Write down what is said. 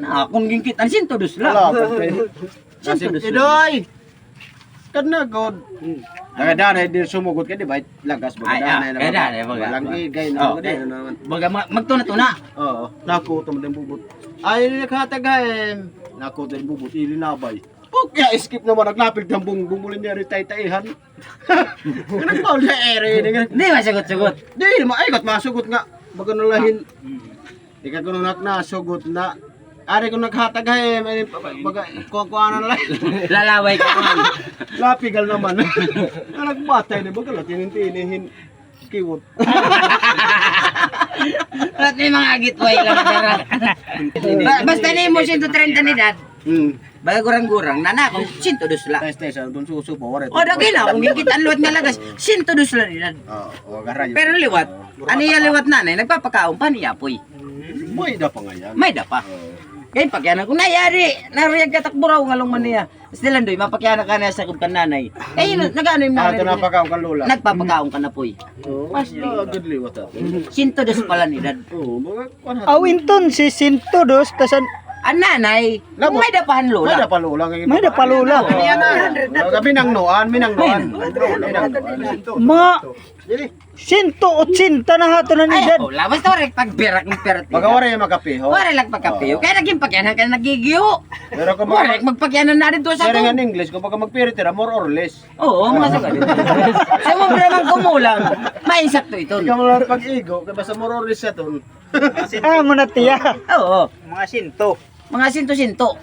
Akong gingkit ang sintodos lang. Sintodos. Idoy! Kana god. Daga-daga di sumugot ka di ba? Lagas ba? Daga-daga, baga. Walang igay na Oh, mga di naman. Baga magtuna-tuna. Oo. Nako to man bubot. Ay nakatag nako to bubot ilinabay. Okay, skip naman naglapil ng bumulin niya rin tay-tayihan. Nagpaul sa ere. Hindi masagot-sagot. Di, maigot masugot nga. Baga nalahin. Ika ko nung nasugot na. Ari ko naghatag baga kuha-kuha na lang. Lalaway ka man. Lapigal naman. Nagbatay na baga tinin-tinihin. Kiwot. Lahat may mga agitway lang. Basta ni mo 130 ni dad. Baga gurang-gurang, nana akong 102 lang. Test doon susubo. O dagi na, kung gigit ang luwat nga lagas, 102 lang ni dad. Oo, garayo. Pero liwat, ano yung liwat nanay, nagpapakaon pa niya poy. May da pa nga yan. May dapa. Kaya pagyan ako, nayari, nariyag katakburaw nga lang man niya. Still andoy, mapakyan ka na sa kumpan nanay. Eh, nag-ano yung Ito nanay? na pagkaw ka lula. Nagpapakaon ka na poy. Good liwat ato. 102 pala ni dad. Oo, mga kuhan. Awinton si Sintodos tasan Ang nanay, kung may dapahan May lola. da pa lula. may da palula. Gabi nang noan, minangnoan. Mga 180 na hato na ni Ay, dad. oh, labas na rin pagbirak ng perat. Magawari yung magapiho. Wala lang pagkapiyo. Kaya naging pagyanan ka nagigiyo. Pero kung Wala magpagyanan na rin doon sa Pero to. nga in English, kung baka magpiritira, more or less. Oo, mga sagot. Sa mo naman kumulang, mainsakto ito. Ikaw mo lang pag-igo, kaya basta more or less siya to. Ah, mo na tiya. Oo, Mga sinto. mga sinto-sinto.